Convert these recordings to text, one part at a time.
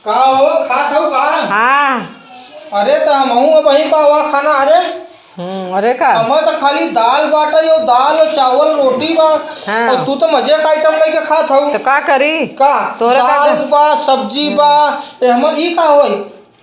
का हो खात हो का? हाँ। अरे तो हमहू अब वही पावा खाना। अरे अरे का हम तो खाली दाल बाटे यो, दाल और चावल रोटी बा। हाँ। और तू तो मजे का आइटम लेके खात हो। तो का करी का तोरा का दाल बा, सब्जी बा, हमर ई का होई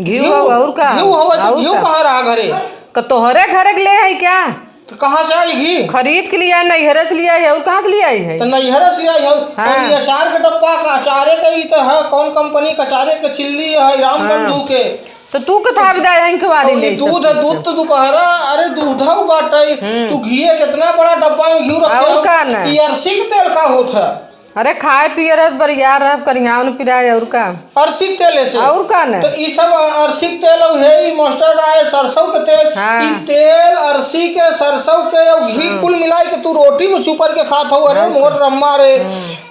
घी और का घी होवे तो घी कहाँ रहा घरे? तोहरे घर ले है क्या? तो कहाँ से आई घी? खरीद के लिया नैहरे से लिया है और कहाँ से लिया है? तो नैहरे से आई हो। हाँ। और ये अचार के डब्बा का अचारे के ई तो है कौन कंपनी का? अचारे के चिल्ली है राम बंधु के। तो तू कथा बजाय है के बारे ले दूध तो दोपहरा। अरे दूधऊ बाटे तू घी कितना बड़ा डब्बा में घी और का ना? रखे। ये अरसी के तेल का होता है? अरे खाए पिए रह बरियार रह करिया न पिराए और का अरसी के तेल से और का ना? तो ई सब अरसी के तेल है, ई मस्टर्ड आयल सरसों के तेल। हाँ। ई तेल अरसी के सरसों के और घी कुल मिला के तू रोटी में चुपर के खात हो। अरे मोर रम्मा रे।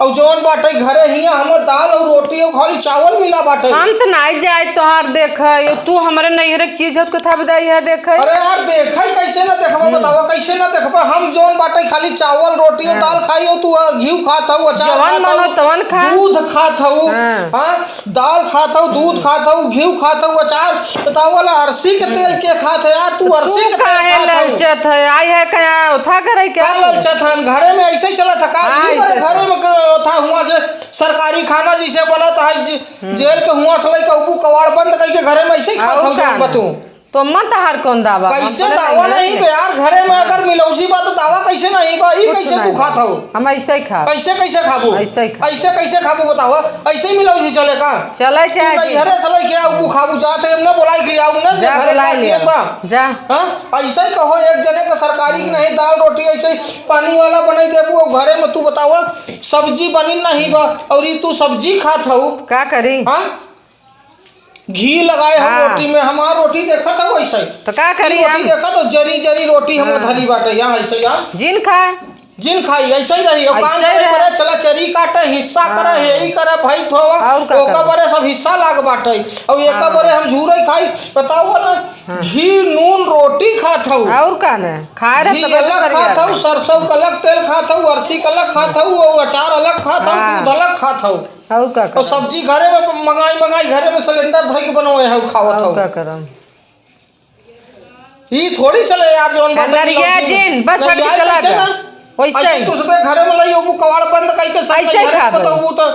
और जौन बाटे घरे हिया हमर दाल और रोटी और खाली चावल मिला बाटे। हम तो नहीं जाए तोहार देख तू हमारे नैहरे चीज कथा बजाई है देख। अरे यार देख कैसे ना देखबा? बताओ कैसे ना देखबा? हम जौन बाटे खाली चावल रोटी और दाल खाई हो, तू घी खात हो, अचार तवन खा, दूध खात हो, हाँ दाल खात हो, दूध खात हो, घी खात हो, अचार। बताओ वाला अरसी के तेल के खात है यार? तू अरसी के तेल खात ललचत है आई है क्या उठा करे क्या? ललचत है घरे में ऐसे ही चला था का? घरे में था हुआ से सरकारी खाना जैसे बनता है जेल के हुआ से लेकर ऊपर कवाड़ बंद करके घरे में ऐसे ही खात हो। बतू तो मन तहार कौन दावा? कैसे दावा नहीं बे यार? घरे में अगर मिलौसी बा तो दावा कैसे नहीं बा? ई कैसे तू खात हो? हम ऐसे ही खा। कैसे खाबू? ऐसे कैसे खाबू बताओ? ऐसे ही मिलौसी चले का? चले चाहे घरे से लेके आऊ खाबू जात है हमने बोलाई के आऊ ना जे घरे का चीज बा जा। हां ऐसे ही कहो एक जने का सरकारी की नहीं दाल रोटी ऐसे पानी वाला बनाई देबू घरे में। तू बताओ सब्जी बनी नहीं बा और ई तू सब्जी खात हो का करी? हां घी लगाए हो रोटी में। हमार रोटी देखा था वैसे तो का करी? रोटी देखा तो जरी जरी रोटी हम धरी बाटे यहाँ ऐसे यार जिन खाए जिन खाई ऐसे ही रही। और काम करे पड़े चला चरी काटे हिस्सा करे यही करे भाई थोवा ओका बरे सब हिस्सा लाग बाटे और एक बरे हम झूरे खाई। बताओ ना घी नून रोटी खात हो और का ना खाए रे घी अलग खात हो, सरसों का अलग तेल खात हो, अरसी का अलग खात हो, और अचार अलग खात हो, दूध अलग खात हो और का और सब्जी घरे में मंगाई घरे में सिलेंडर धर के बनवाए है खावत हो। का करम ई थोड़ी चले यार जोन नरिया जिन बस हट चला जा वैसे तू सबे घरे में लई वो कवाड़ बंद कई के सब ऐसे खा बताऊ तो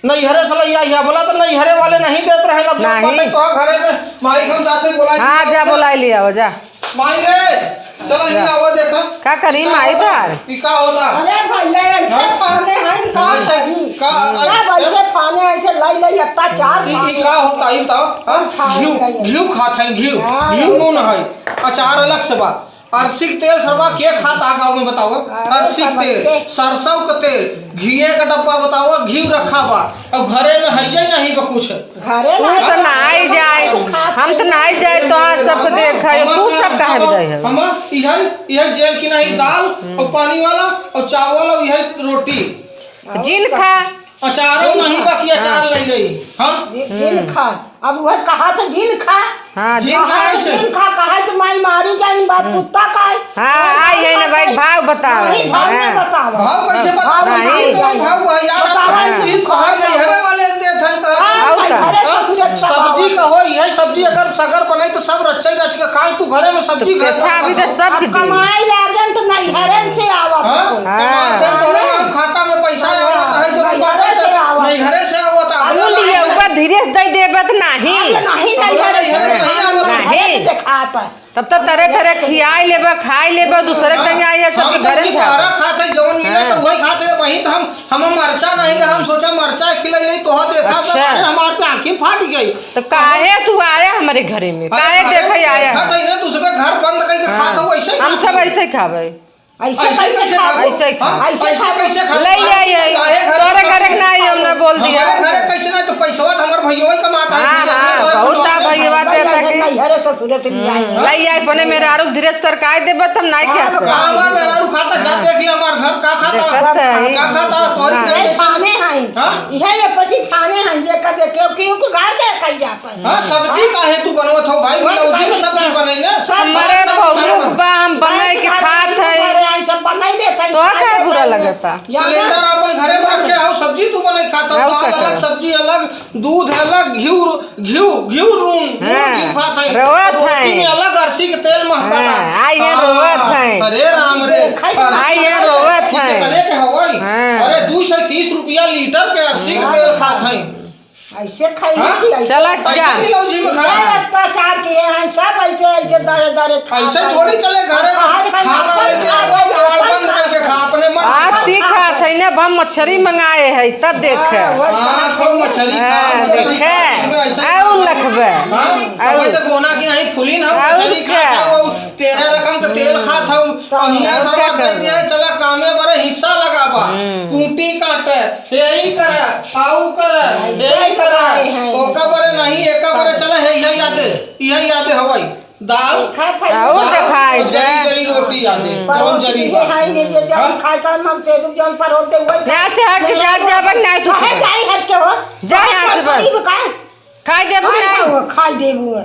नहीं हरे से लई या बोला तो नहीं हरे वाले नहीं देत रहे ना बाटे तो घरे में माई हम जाते बोलाई। हां जा बोलाई ले आओ जा माई रे चला ही आओ देखा का करी माई तार ई का होता? अरे भैया ऐसे पाने हैं का सही का ऐसे पाने ऐसे लाई लाई अत्याचार ई का होता? ई बताओ। घी खात है घी नून है, अचार अलग से बा, अरसी तेल सरवा के खाता गाँव में बताओ? अरसी तेल सरसों का तेल घी का डब्बा बताओ घी रखा बा और घरे में है नहीं बा कुछ घरे तू तो नहीं जाए हम तो नहीं जाए तो आज सबको देखा तू सब काहे बजाई है? हम यह जेल की नहीं दाल और पानी वाला और चावल और यह रोटी जिन खा अचारों नहीं बाकी अचार ले ले। हां जिन खा अब वह कहा था जिन खा। हां जिन खा कहा तो माई मारी जाई बाप कुत्ता खाए। हां आई है ना भाई भाव बताओ। नहीं भाव नहीं बताओ। भाव कैसे बताओ? भाव भाई यार ई कहां नहीं हरे वाले देथन का सब्जी का हो यही सब्जी अगर सगर बनाई तो सब रच्चा रच के खाए। तू घरे में सब्जी अभी तो सब कमाई लागन तो नहीं हरे से आवत कमाते तोरे नाम खाता में पैसा आवत है जो नहीं हरे से आवत अनु लिया ऊपर धीरे से दे देबत नहीं नहीं दिखाता तब तक तरह तरह खियाई लेबा खाई लेबा दूसरे कहीं आई है सब घरे में खारा खाते जवन मिले तो वही खाते वही तो हम मरचा नहीं रहा हम सोचा मरचा खिलाई नहीं तो देखा सब हमारे आंखें फाट गई। तो काहे तू आया हमारे घरे में काहे देखे आया खाता है तू सब घर बंद करके खाता हो ऐसे हम सब ऐसे ही खाबे ऐसे कैसे ले आई तोरे घरे ना आई हमने बोल दिया हमारे घरे कैसे ना तो पैसा हमर भैया ही कमाता है बहुत भैया देता के नहीं हरे ससुर से ले आई पने मेरे आरु धीरे सरकार देबे तब नहीं खाता का हमार मेरा आरु खाता जा देख ले हमार घर का खाता तोरी नहीं खाने हैं यह ये पति खाने हैं ये का देखे क्यों को घर से खाई जाता है। हां सब्जी काहे तू बनवत हो भाई? मिलौजी में सब्जी बनै ना हमारे बहु हम बनाए के खात है सब बनाई लेते तो क्या बुरा लगता सिलेंडर अपन घरे में रखे हो सब्जी तू बना खाता हो दाल अलग सब्जी अलग दूध अलग घी घी खाता है रोटी में अलग अर्सी के तेल महका आई है रोवत है अरे राम रे आई है रोवत है कितने के हवाई अरे 230 रुपया लीटर के अर्सी के तेल खात है ऐसे खाई चला ऐसा मिलो जी में खा अत्याचार किए हैं सब ऐसे दरे दरे ऐसे थोड़ी चले घरे में खाना लेके आओ दवाड़ बंद करके खा अपने मन आप तीखा थे ना हम मछली मंगाए है तब देखे हां खूब मछली देखे आउ लखबे अबे तो गोना की नहीं फुली ना मछली खाता हो 13 रकम का तेल खात हो अहिया सरवा दे दिया चला कामे बरे हिस्सा लगाबा कूटी काटे यही करे आऊ करे यही करे ओका बरे नहीं एका बरे चला है यही याद हवाई दाल और दिखाई जरी जरी रोटी याद है जौन जरी हाय ने जे जब खाए का मन से तुम जौन पर होते हुए यहां से हट जा जा बन नहीं तू कहे जाई हट के हो जा यहां से बस खाई देबू नहीं खाई देबू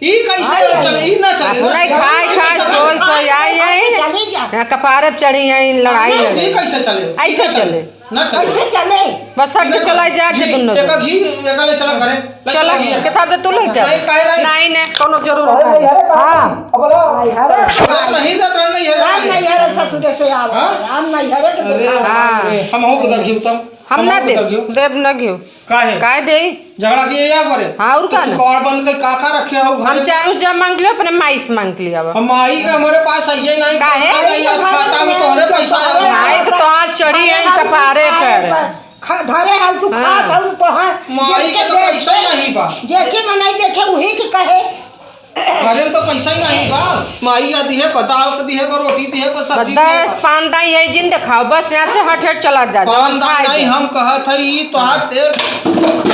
ई कैसे चले ई ना चले नहीं खाई सोई आई है चले जा यहां कपारे चढ़ी है लड़ाई ई कैसे चले ऐसे चले ना चले कैसे चले बस हट के चला जा के दोनों एक घी एक ले चला घरे चला किताब दे तू ले जा नहीं नहीं कोनो जरूर हां अब नहीं दत नहीं है राम नहीं हरे ससुर से आओ राम नहीं हरे के देखा हां हम हो उधर घी तुम हम ना देव न घियो काहे दे झगड़ा किए या परे हां और का कौड़ बंद के काका रखे हो हम चारों जब मांग लियो अपने माई से मांग लिया हम माई का हमारे पास आइए नहीं काहे खाता में तोहरे पैसा है माई तो आज चढ़ी है कपारे पर धरे हम तू खात हो तो हां माई के तो पैसा ही नहीं बा देखे मनाई देखे वही के कहे घरे में तो पैसा ही नहीं बा माई आती है बताओ कदी है पर रोटी दी है पर सब्जी बस पांदा यही जिन दिखाओ बस यहां से हट हट चला जा पांदा नहीं हम कहत है ई तोहार तेल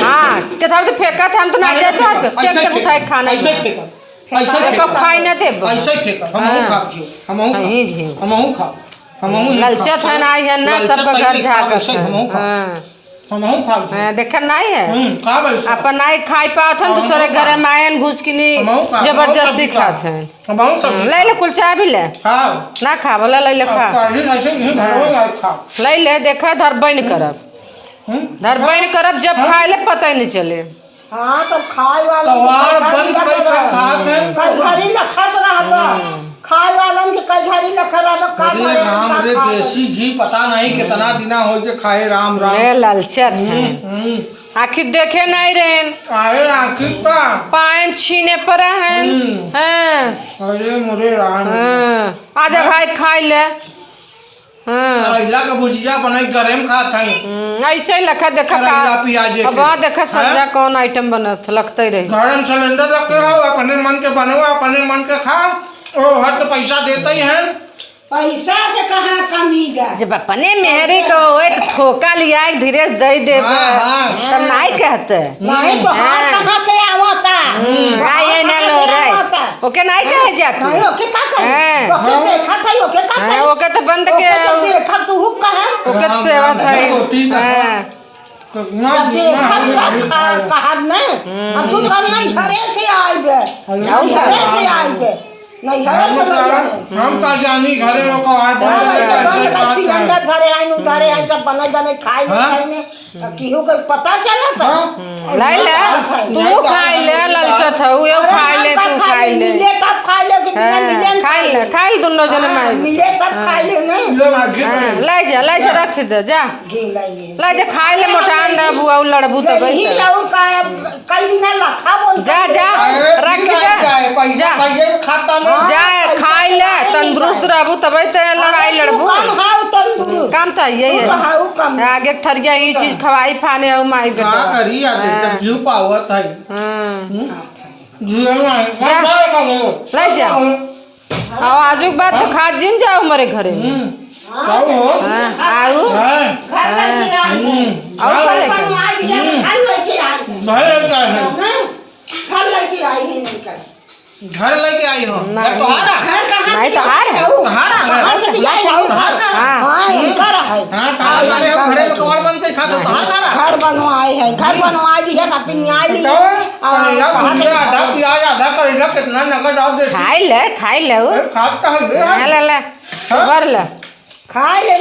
हां के था तो फेंका था हम तो ना जाते पे चेक के उठाए खाना ऐसे फेंका ऐसे को खाई ना दे ऐसे फेंका हम खा घियो हम खा हम ललचत है ना है ना सब घर झाक हां हम खा देखा नहीं है खा वैसे अपन नहीं खाई पात हन दूसरे घर में आयन घुस के लिए जबरदस्ती खात है हम सब ले ले कुलचा भी ले हां ना खा बोला ले ले खा ले ले देखा धरबैन करब जब खाए ले पता ही नहीं चले हां तो खाए वाला तवार बंद करके खात है कई घड़ी लखत रहबा खाए वालन के कई घड़ी लखत रहबा का अरे राम रे देसी घी पता नहीं कितना दिना हो के खाए राम राम ए लालचत है आखिर देखे नहीं रहेन अरे आखिर का पान छीने पर हैं हैं अरे मोरे राम आजा भाई खाई ले करैला का भुजिया बनाई गरम खात है ऐसे ही लखा देखा करैला प्याज अब देखा सब्जा कौन आइटम बनत लगते रही गरम सिलेंडर रखे हो अपने मन के बनाओ अपने मन के खाओ ओ हर तो पैसा देते ही हैं पैसा के कहां कमी गा जब अपने मेहरी को एक ठोका लिया एक धीरे दे दे तब नहीं कहते नहीं तो हार कहां से आवता आए ना लो रे ओके नहीं कहे जाते नहीं ओके का कहे तो के देखा था ओके का कहे ओके तो बंद के देखा तू हुक कहे ओके सेवा था कहा नहीं अब तू घर नहीं हरे से आइबे हरे से आइबे नहीं हरे से हम का जानी घरे में को आ सिलेंडर धरे आई उतारे आई सब बने खाई ने केहू के पता चला था लाई ले तू खाई ले ललचत हो यो खाई ले तू खाई ले मिले तब खाई ले कि बिना मिले खाई ले दोनों जने मार मिले तब खाई ले नहीं लाई जा रख दे जा लाई जा खाई ले मोटान दे बुआ लड़बू तो बैठ ही और का कई दिन लखा बोल जा जा रख दे पैसा ये खाता में जा खाई ले तंदुरुस्त रहबू तब ते लड़ाई लड़बू काम हाउ तंदुरुस्त काम तो यही है आगे थरिया ये चीज खवाई फाने हो माई बेटा का करी आते जब घी पावत है घी ले जा आओ आजुक बात तो खा जिन जाओ मेरे घरे आओ आओ घर लेके आई घर लेके आई हो घर तोहारा नहीं तोहारा हमारे घरे में कौन बन के खाता तोहारा घर बनवाए है घर बनवाए दी है कपिन आई ली आधा प्याज आधा करेला कितना नगद आप दे खाई ले खाता है ले ले भर ले खा ले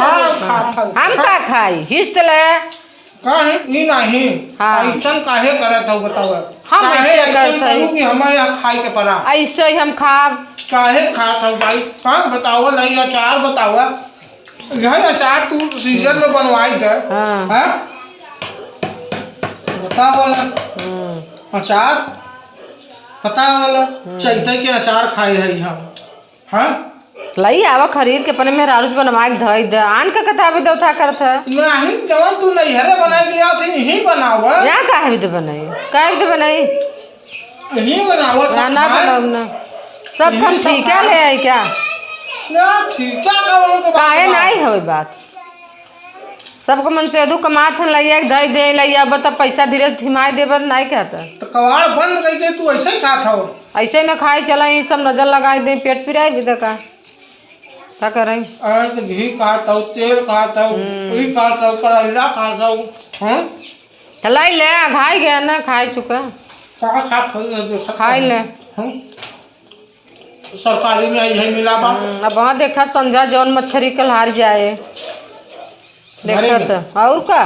हम का खाई हिस्त ले काहे ई नहीं हाँ। ऐसन काहे करत हो बताओ हम काहे ऐसे ऐसन करत हई। करू कि हमें यहाँ खाई के पड़ा ऐसे ही हम खाब काहे खात हो भाई हाँ बताओ नहीं अचार बताओ यही अचार तू सीजन में बनवाई दे हाँ। हाँ बताओ ना अचार पता वाला चैते के अचार खाए है हम हाँ लई आवा खरीद के अपने मेहरारू से बनवा के धई दे आन का किताब देवता करत है नहीं जवन तू नैहरे बना के लिया थी यही बनाओ यहाँ काहे भी तो बनाई काहे भी तो बनाई यही बनाओ ना ना बनाओ ना सब यही हम सब ठीक खाए। ले आई क्या ना ठीक क्या कहूँ तो काहे नहीं हो बात सबको मन से अधू कमात हन लइया के धई दे लइया बता पैसा धीरे से थिमाई देबत नहीं कहता तो कवाड़ बंद करके तू ऐसे ही खात हो ऐसे न खाए चला ये सब नजर लगाई दे पेट पिराई भी देखा क्या कर रही अरे तो घी खाता हूँ तेल खाता हूँ घी खाता हूँ करेला खाता हूँ हाँ लाई ले खाई गया ना खाई चुका खा खाई ले हाँ? सरकारी में यही मिला बा अब वहाँ देखा संजा जौन मछली कल हार जाए देखा तो और का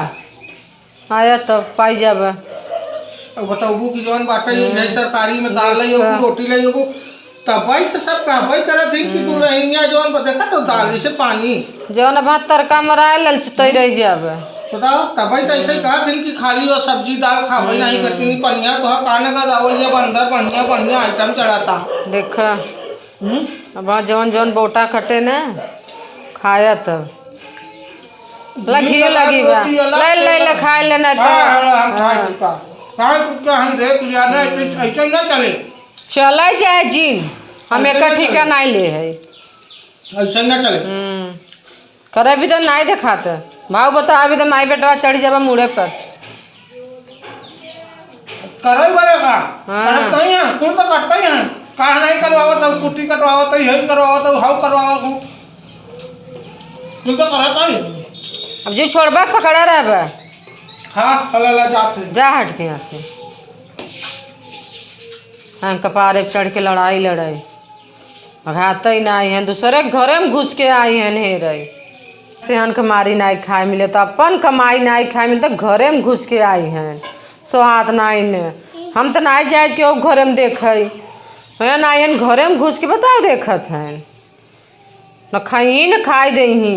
आया तो पाई जाब अब बताओ कि जवन बाटे यही सरकारी में दाल ले रोटी ले तबाई तो सब कहबाई करत है कि तू नहीं जवन देखा तो दाल से पानी जौन अब तड़का मराए ललचते रह जाब बताओ तबाई तो ऐसे कहत है कि खाली और सब्जी दाल खाबई नहीं करती नहीं पनिया तो खाने का जाओ जब अंदर बढ़िया बढ़िया आइटम चढ़ाता देखा अब वहाँ जौन जौन बोटा कटे न खाया तब लगी लगी बा ले ले ले खाए लेना हम खा चुका हम देख लिया ना ऐसे ना चले चला जाए जीन हम एक ठीका नहीं ले है ऐसे ना चले करे भी तो नहीं दिखात भाव बता अभी तो माई बेटवा चढ़ जाबा मुड़े पर करे बरेगा हाँ। करता ही है तू तो करता ही है कहा नहीं करवाओ तो कुट्टी कटवाओ तो यही करवाओ तो हाउ करवाओ तू तो करता ही अब जो छोड़बा पकड़ा रहा बा हाँ हला जाते जा हट के यहाँ से हाँ कपारे पे चढ़ के लड़ाई लड़ाई घाते ही नहीं है दूसरे घरे में घुस के आई है नहीं रही सेहन के मारी नहीं खाए मिले तो अपन कमाई नहीं खाए मिले तो घरे में घुस के आई हैं सोहात नहीं ने हम तो नहीं जाए कि घरे में देख है नहीं घरे में घुस के बताओ देखत हैं न खाई न खाई दे ही